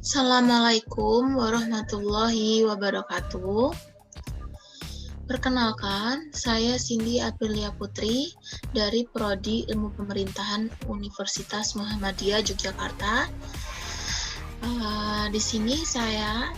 Assalamualaikum warahmatullahi wabarakatuh. Perkenalkan, saya Cindy Aprilia Putri dari Prodi Ilmu Pemerintahan Universitas Muhammadiyah Yogyakarta. Di sini saya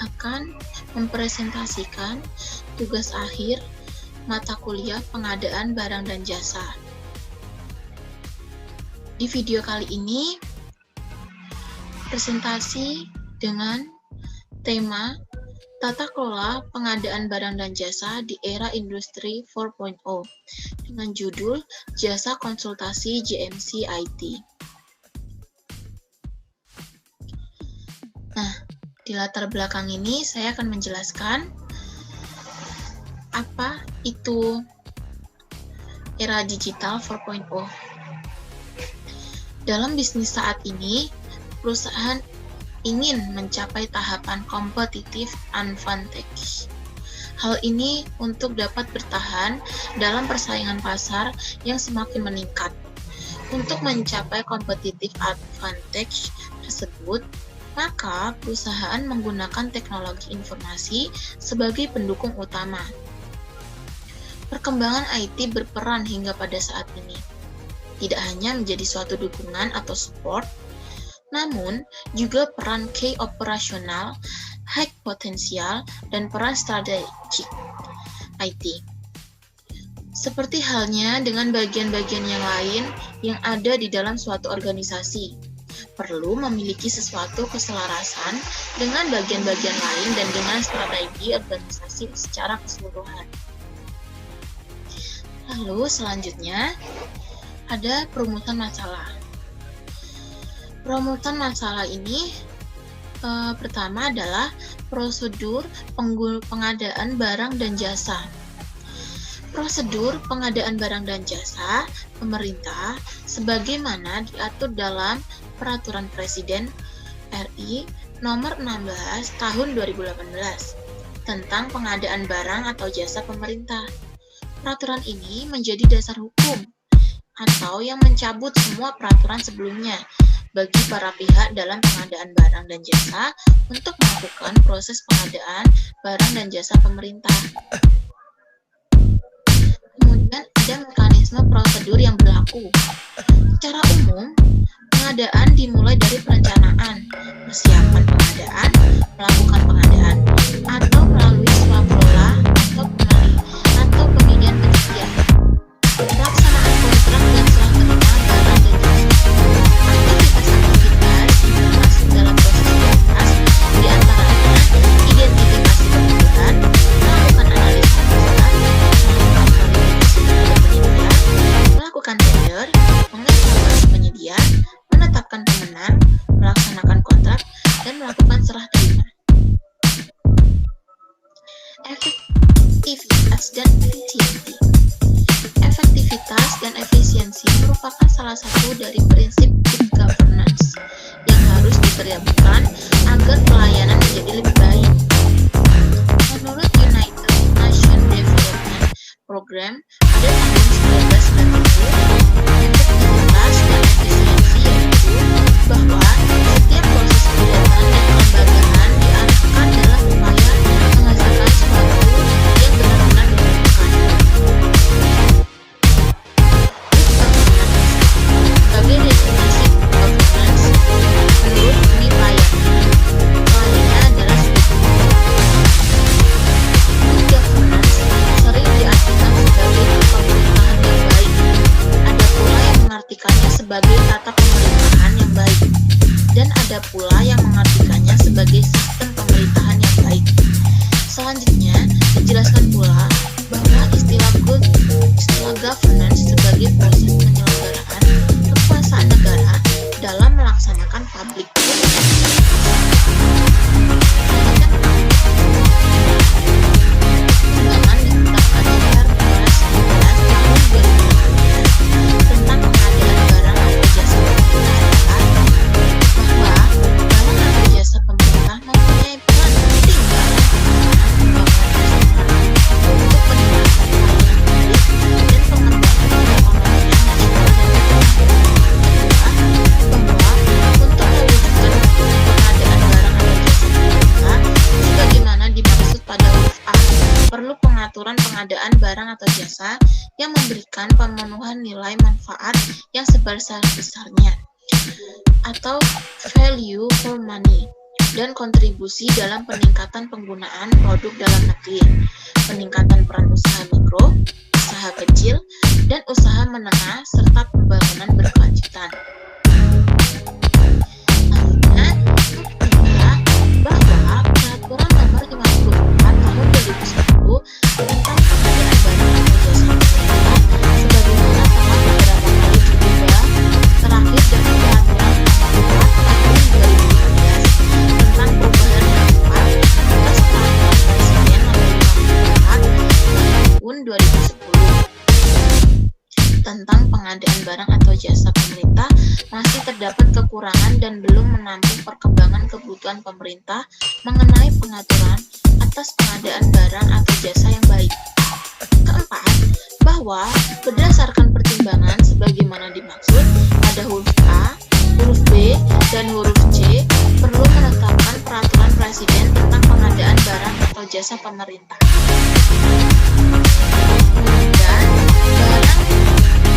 akan mempresentasikan tugas akhir mata kuliah pengadaan barang dan jasa. Di video kali ini, presentasi dengan tema Tata Kelola Pengadaan Barang dan Jasa di Era Industri 4.0 dengan judul Jasa Konsultasi JMC IT. Nah, di latar belakang ini saya akan menjelaskan apa itu era digital 4.0. Dalam bisnis saat ini, perusahaan ingin mencapai tahapan competitive advantage. Hal ini untuk dapat bertahan dalam persaingan pasar yang semakin meningkat. Untuk mencapai competitive advantage tersebut, maka perusahaan menggunakan teknologi informasi sebagai pendukung utama. Perkembangan IT berperan hingga pada saat ini. Tidak hanya menjadi suatu dukungan atau support, namun juga peran key operasional, high potensial, dan peran strategik IT. Seperti halnya dengan bagian-bagian yang lain yang ada di dalam suatu organisasi, perlu memiliki sesuatu keselarasan dengan bagian-bagian lain dan dengan strategi organisasi secara keseluruhan. Lalu selanjutnya, ada perumusan masalah. Perumusan masalah ini pertama adalah prosedur pengadaan barang dan jasa. Prosedur pengadaan barang dan jasa pemerintah sebagaimana diatur dalam Peraturan Presiden RI Nomor 16 Tahun 2018 tentang pengadaan barang atau jasa pemerintah. Peraturan ini menjadi dasar hukum atau yang mencabut semua peraturan sebelumnya bagi para pihak dalam pengadaan barang dan jasa untuk melakukan proses pengadaan barang dan jasa pemerintah. Kemudian ada mekanisme prosedur yang berlaku. Secara umum, pengadaan dimulai dari perencanaan, persiapan pengadaan, melakukan pengadaan, atau melalui swakelola atau pemilihan penyedia. Pelaksanaan kontrak dan serah terima barang dan jasa. Aktivitas-aktivitas yang masuk dalam proses prioritas diantaranya identifikasi kebutuhan, melakukan analisa pasar, melakukan validasi terhadap penyedia, melakukan tender, mengevaluasi penyedia, menetapkan pemenang, melaksanakan kontrak, dan melakukan serah terima. Efektivitas dan efisiensi. Efektivitas dan efisiensi merupakan salah satu dari prinsip good governance yang harus diterapkan agar pelayanan menjadi lebih baik. Menurut United Nations Development Program pada tahun 1997, efektivitas dan efisiensi yaitu bahwa setiap proses kegiatan dan kelembagaan diarahkan dalam upaya menghasilkan sesuatu yang benar-benar dibutuhkan. Sebagai definisi governance menurut Uni Layannya adalah good governance sering diartikan sebagai pemerintahan yang baik. Ada pula yang mengartikannya sebagai tata pemerintahan yang baik, dan ada pula yang mengartikannya sebagai sistem pemerintahan yang baik. Selanjutnya, dijelaskan pula bahwa istilah governance sebagai proses penyelenggaraan kekuasaan negara dalam melaksanakan public good. Perkembangan ditetapkannya Perpres 11 tahun 2018 tentang pengadaan barang atau jasa pemerintah adalah bahwa barang atau jasa pemerintah mempunyai peran penting dalam pelaksanaan pembangunan nasional untuk peningkatan pelayanan publik dan pengembangan perekonomian nasional dan internasional. Kedua, bahwa untuk mewujudkan pengadaan barang atau jasa yang memberikan pemenuhan nilai manfaat yang sebesar-besarnya atau value for money, dan kontribusi dalam peningkatan penggunaan produk dalam negeri, peningkatan peran usaha mikro, usaha kecil, dan usaha menengah, serta pembangunan berkelanjutan. Selanjutnya, bahwa Peraturan Nomor 54 Tahun 2010 tentang pengadaan barang atau jasa pemerintah sebagaimana telah beberapa kali diubah, terakhir dengan Peraturan Nomor 4 Tahun 2015 tentang perubahan pendapat atas Peraturan Presiden Nomor 54 Tahun 2010 tentang pengadaan barang atau jasa pemerintah masih terdapat kekurangan dan belum menampung perkembangan kebutuhan pemerintah mengenai pengaturan atas pengadaan barang atau jasa yang baik. Keempat, bahwa berdasarkan pertimbangan sebagaimana dimaksud pada huruf A, huruf B, dan huruf C, perlu menetapkan peraturan presiden tentang pengadaan barang atau jasa pemerintah. Dan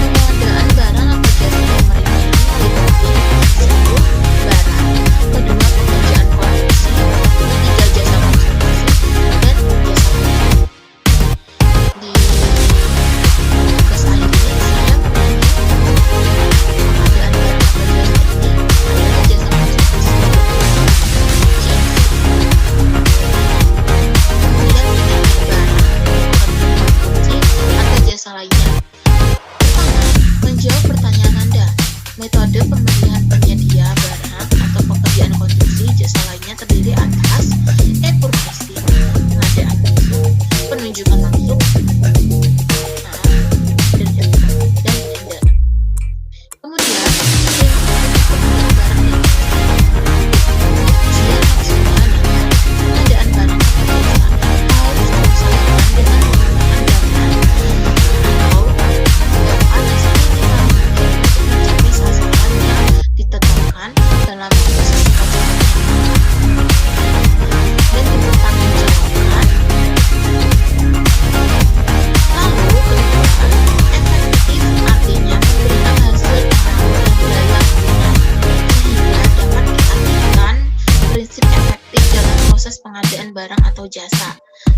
pengadaan barang atau jasa pemerintah ini meliputi 1. Barang, 2. Pekerjaan konstruksi, 3. Jasa konsultasi, dan jasa pendidikan. Di tugas akhir ini saya pengadaan barang atau jasa ini adalah jasa konsultasi kemudian pengadaan barang, konstruksi, atau jasa lainnya. Menjawab pertanyaan Anda, metode pemilihan penyedia barang atau pekerjaan konstruksi jasa lainnya terdiri atas purchasing, pengadaan langsung, penunjukan langsung, dan tender. Kemudian, pengadaan barang dan jasa. Maksudnya adalah pengadaan barang atau jasa harus diusahakan dengan menggunakan dana atau mencapai sasaran yang ditetapkan dalam waktu sesingkat-singkatnya dan dipertanggungjawabkan. Lalu kedua, efektif artinya memberikan hasil pengaruh dan daya guna sehingga dapat diartikan prinsip efektif dalam proses pengadaan barang atau jasa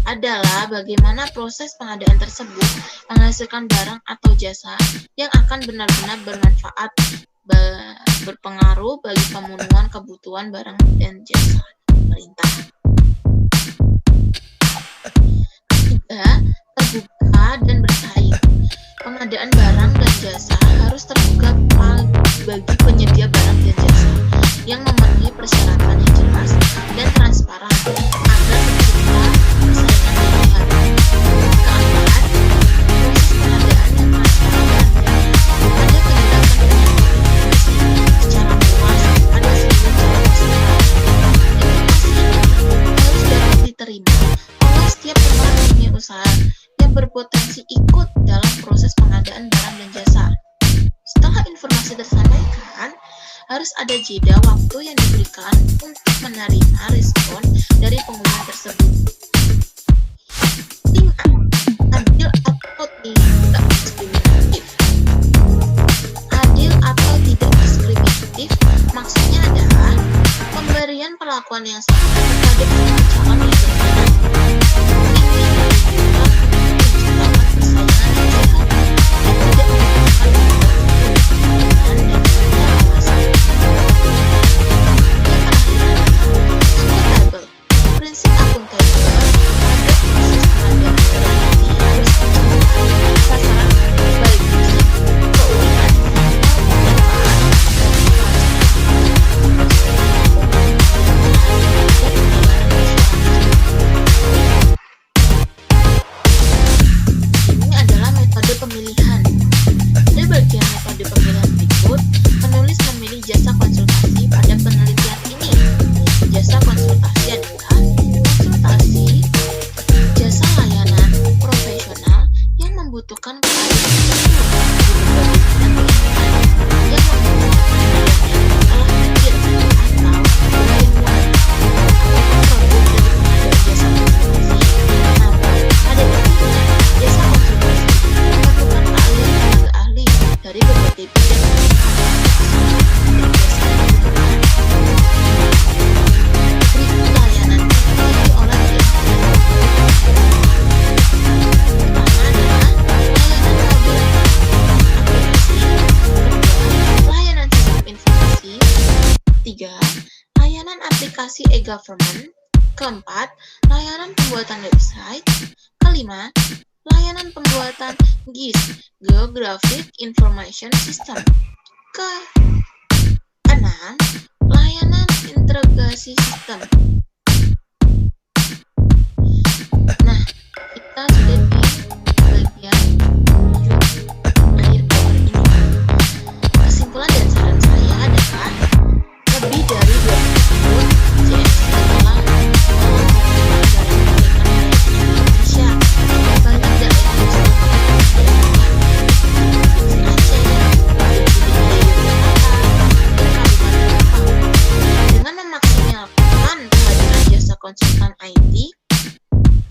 adalah bagaimana proses pengadaan tersebut menghasilkan barang atau jasa yang akan benar-benar bermanfaat, berpengaruh bagi pemenuhan kebutuhan barang dan jasa pemerintah. Ketiga, terbuka dan bersaing. Pengadaan barang dan jasa harus terbuka bagi penyedia barang dan jasa yang memenuhi persyaratan yang jelas dan transparan agar tercipta persaingan yang sehat. Keempat, proses pengadaan yang transparan dan ada kejelasan penyampaian informasi secara luas pada seluruh calon peserta. Informasi ini harus dapat diterima oleh setiap pemeran dunia usaha yang berpotensi ikut dalam proses pengadaan barang dan jasa. Setelah informasi tersampaikan, harus ada jeda waktu yang diberikan untuk menerima respon dari pengumuman tersebut. 5. Adil atau tidak diskriminatif. Adil atau tidak diskriminatif maksudnya adalah pemberian perlakuan yang sama terhadap semua calon yang berminat. Ini ditujukan untuk menciptakan persaingan yang sehat dan tidak menimbulkan keterlibatan dan pengawasan. Yang terakhir adalah akuntabel. Prinsip akuntabel pada proses pengadaan berarti harus mencapai sasaran baik fisik, keuangan, maupun manfaat dari pelaksanaan proses pengadaan dan pengelolaan keuangan nasional. Ketiga, layanan aplikasi e-government. Keempat, layanan pembuatan website. Kelima, layanan pembuatan GIS, Geographic Information System. Keenam, layanan integrasi sistem. Nah, kita sudah di bagian akhir paper ini. Kesimpulan dan saran saya adalah lebih dari 20 tahun JMC telah mengembangkan dalam Indonesia. Banyak daerah yang sudah dengan memaksimalkan kehadiran jasa konsultan IT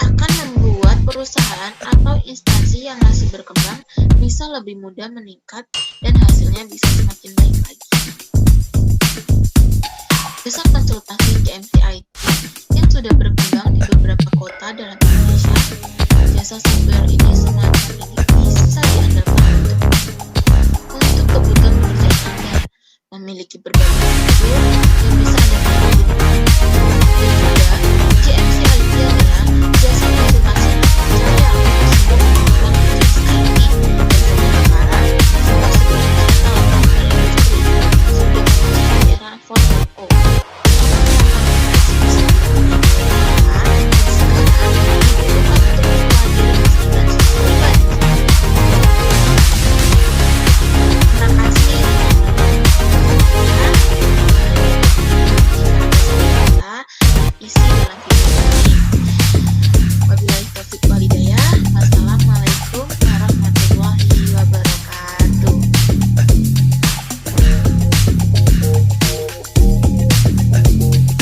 akan membuat perusahaan atau instansi yang masih berkembang bisa lebih mudah meningkat dan hasilnya bisa semakin baik lagi. Jasa konsultasi JMC IT yang sudah berkembang di beberapa kota dalam Indonesia, jasa software ini semacam ini bisa diandalkan untuk kebutuhan pekerjaan Anda, memiliki berbagai fitur yang bisa